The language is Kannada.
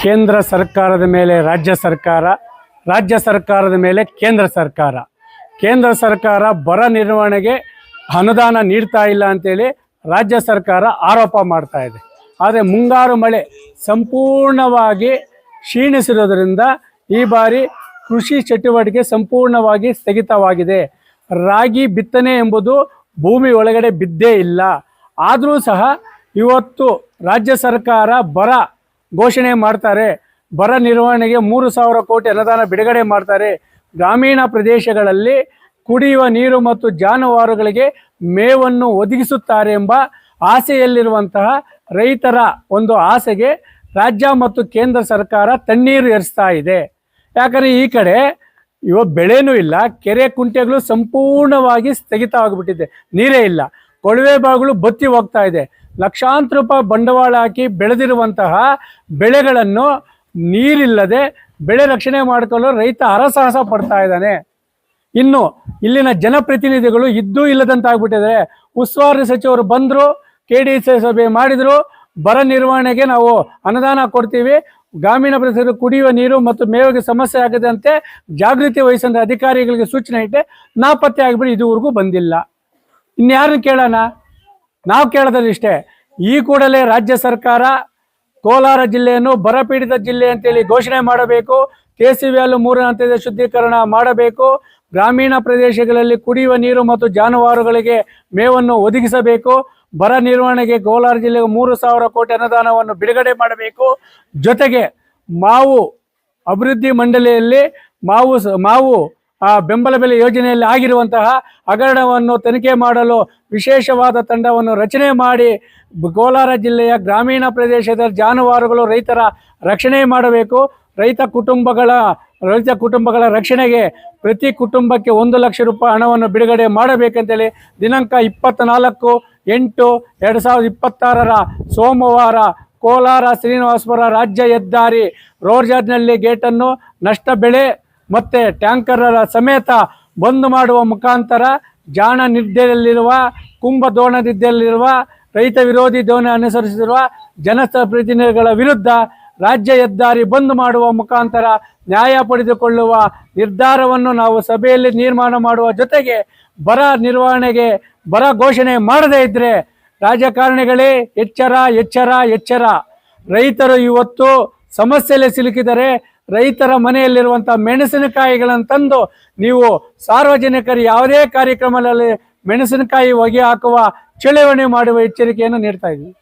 ಕೇಂದ್ರ ಸರ್ಕಾರದ ಮೇಲೆ ರಾಜ್ಯ ಸರ್ಕಾರ, ರಾಜ್ಯ ಸರ್ಕಾರದ ಮೇಲೆ ಕೇಂದ್ರ ಸರ್ಕಾರ. ಕೇಂದ್ರ ಸರ್ಕಾರ ಬರ ನಿರ್ವಹಣೆಗೆ ಅನುದಾನ ನೀಡ್ತಾ ಇಲ್ಲ ಅಂತೇಳಿ ರಾಜ್ಯ ಸರ್ಕಾರ ಆರೋಪ ಮಾಡ್ತಾ ಇದೆ. ಆದರೆ ಮುಂಗಾರು ಮಳೆ ಸಂಪೂರ್ಣವಾಗಿ ಕ್ಷೀಣಿಸಿರೋದ್ರಿಂದ ಈ ಬಾರಿ ಕೃಷಿ ಚಟುವಟಿಕೆ ಸಂಪೂರ್ಣವಾಗಿ ಸ್ಥಗಿತವಾಗಿದೆ. ರಾಗಿ ಬಿತ್ತನೆ ಎಂಬುದು ಭೂಮಿ ಒಳಗಡೆ ಬಿದ್ದೇ ಇಲ್ಲ. ಆದರೂ ಸಹ ಇವತ್ತು ರಾಜ್ಯ ಸರ್ಕಾರ ಬರ ಘೋಷಣೆ ಮಾಡ್ತಾರೆ. ಬರ ನಿರ್ವಹಣೆಗೆ 3,000 ಕೋಟಿ ಅನುದಾನ ಬಿಡುಗಡೆ ಮಾಡ್ತಾರೆ. ಗ್ರಾಮೀಣ ಪ್ರದೇಶಗಳಲ್ಲಿ ಕುಡಿಯುವ ನೀರು ಮತ್ತು ಜಾನುವಾರುಗಳಿಗೆ ಮೇವನ್ನು ಒದಗಿಸುತ್ತಾರೆ ಎಂಬ ಆಸೆಯಲ್ಲಿರುವಂತಹ ರೈತರ ಒಂದು ಆಸೆಗೆ ರಾಜ್ಯ ಮತ್ತು ಕೇಂದ್ರ ಸರ್ಕಾರ ತಣ್ಣೀರು ಎರಚ್ತಾ ಇದೆ. ಯಾಕಂದರೆ ಈ ಕಡೆ ಬೆಳೆನೂ ಇಲ್ಲ, ಕೆರೆ ಕುಂಟೆಗಳು ಸಂಪೂರ್ಣವಾಗಿ ಸ್ಥಗಿತ ಆಗಿಬಿಟ್ಟಿದೆ, ನೀರೇ ಇಲ್ಲ. ಕೊಳವೆ ಬಾವಿಗಳು ಬತ್ತಿ ಹೋಗ್ತಾ ಇದೆ. ಲಕ್ಷಾಂತರ ರೂಪಾಯಿ ಬಂಡವಾಳ ಹಾಕಿ ಬೆಳೆದಿರುವಂತಹ ಬೆಳೆಗಳನ್ನು ನೀರಿಲ್ಲದೆ ಬೆಳೆ ರಕ್ಷಣೆ ಮಾಡಿಕೊಳ್ಳಲು ರೈತ ಹರಸಾಹಸ ಪಡ್ತಾ ಇದ್ದಾನೆ. ಇನ್ನು ಇಲ್ಲಿನ ಜನಪ್ರತಿನಿಧಿಗಳು ಇದ್ದೂ ಇಲ್ಲದಂತಾಗ್ಬಿಟ್ಟಿದ್ದಾರೆ. ಉಸ್ತುವಾರಿ ಸಚಿವರು ಬಂದರು, KDC ಸಭೆ ಮಾಡಿದರು, ಬರ ನಿರ್ವಹಣೆಗೆ ನಾವು ಅನುದಾನ ಕೊಡ್ತೀವಿ, ಗ್ರಾಮೀಣ ಪ್ರದೇಶದಲ್ಲಿ ಕುಡಿಯುವ ನೀರು ಮತ್ತು ಮೇವಿಗೆ ಸಮಸ್ಯೆ ಆಗದಂತೆ ಜಾಗೃತಿ ವಹಿಸಿದ ಅಧಿಕಾರಿಗಳಿಗೆ ಸೂಚನೆ ಇಟ್ಟೆ, ನಾಪತ್ತೆ ಆಗಿಬಿಟ್ಟು ಇದುವರೆಗೂ ಬಂದಿಲ್ಲ. ಇನ್ಯಾರನ್ನು ಕೇಳೋಣ? ನಾವು ಕೇಳೋದ್ರಲ್ಲಿ ಇಷ್ಟೇ, ಈ ಕೂಡಲೇ ರಾಜ್ಯ ಸರ್ಕಾರ ಕೋಲಾರ ಜಿಲ್ಲೆಯನ್ನು ಬರಪೀಡಿತ ಜಿಲ್ಲೆ ಅಂತೇಳಿ ಘೋಷಣೆ ಮಾಡಬೇಕು. KCVL 3ನೇ ಹಂತದ ಶುದ್ಧೀಕರಣ ಮಾಡಬೇಕು. ಗ್ರಾಮೀಣ ಪ್ರದೇಶಗಳಲ್ಲಿ ಕುಡಿಯುವ ನೀರು ಮತ್ತು ಜಾನುವಾರುಗಳಿಗೆ ಮೇವನ್ನು ಒದಗಿಸಬೇಕು. ಬರ ನಿರ್ವಹಣೆಗೆ ಕೋಲಾರ ಜಿಲ್ಲೆಗೆ 3,000 ಕೋಟಿ ಅನುದಾನವನ್ನು ಬಿಡುಗಡೆ ಮಾಡಬೇಕು. ಜೊತೆಗೆ ಮಾವು ಅಭಿವೃದ್ಧಿ ಮಂಡಳಿಯಲ್ಲಿ ಮಾವು ಬೆಂಬಲ ಬೆಲೆ ಯೋಜನೆಯಲ್ಲಿ ಆಗಿರುವಂತಹ ಹಗರಣವನ್ನು ತನಿಖೆ ಮಾಡಲು ವಿಶೇಷವಾದ ತಂಡವನ್ನು ರಚನೆ ಮಾಡಿ ಕೋಲಾರ ಜಿಲ್ಲೆಯ ಗ್ರಾಮೀಣ ಪ್ರದೇಶದ ಜಾನುವಾರುಗಳು ರೈತರ ರಕ್ಷಣೆ ಮಾಡಬೇಕು. ರೈತ ಕುಟುಂಬಗಳ ರಕ್ಷಣೆಗೆ ಪ್ರತಿ ಕುಟುಂಬಕ್ಕೆ 1 ಲಕ್ಷ ರೂಪಾಯಿ ಹಣವನ್ನು ಬಿಡುಗಡೆ ಮಾಡಬೇಕಂತೇಳಿ ದಿನಾಂಕ 24/8/2026 ಸೋಮವಾರ ಕೋಲಾರ ಶ್ರೀನಿವಾಸಪುರ ರಾಜ್ಯ ಹೆದ್ದಾರಿ ರೋರ್ಜಾಡ್ನಲ್ಲಿ ಗೇಟನ್ನು ನಷ್ಟ ಬೆಳೆ ಮತ್ತು ಟ್ಯಾಂಕರ್ರ ಸಮೇತ ಬಂದ್ ಮಾಡುವ ಮುಖಾಂತರ ಜಾಣ ನಿರ್ದೆಯಲ್ಲಿರುವ ಕುಂಭದೋಣದಿದ್ದಲ್ಲಿರುವ ರೈತ ವಿರೋಧಿ ಧೋರಣೆ ಅನುಸರಿಸಿರುವ ಜನಪ್ರತಿನಿಧಿಗಳ ವಿರುದ್ಧ ರಾಜ್ಯ ಹೆದ್ದಾರಿ ಬಂದ್ ಮಾಡುವ ಮುಖಾಂತರ ನ್ಯಾಯ ಪಡೆದುಕೊಳ್ಳುವ ನಿರ್ಧಾರವನ್ನು ನಾವು ಸಭೆಯಲ್ಲಿ ತೀರ್ಮಾನ ಮಾಡುವ ಜೊತೆಗೆ ಬರ ನಿರ್ವಹಣೆಗೆ ಬರ ಘೋಷಣೆ ಮಾಡದೇ ಇದ್ದರೆ ರಾಜಕಾರಣಿಗಳೇ ಎಚ್ಚರ ಎಚ್ಚರ ಎಚ್ಚರ. ರೈತರು ಇವತ್ತು ಸಮಸ್ಯೆಯಲ್ಲಿ ಸಿಲುಕಿದರೆ ರೈತರ ಮನೆಯಲ್ಲಿರುವಂಥ ಮೆಣಸಿನಕಾಯಿಗಳನ್ನು ತಂದು ನೀವು ಸಾರ್ವಜನಿಕರು ಯಾವುದೇ ಕಾರ್ಯಕ್ರಮದಲ್ಲಿ ಮೆಣಸಿನಕಾಯಿ ಹೊಗೆ ಹಾಕುವ ಚಳವಳಿ ಮಾಡುವ ಎಚ್ಚರಿಕೆಯನ್ನು ನೀಡ್ತಾ ಇದ್ದೀವಿ.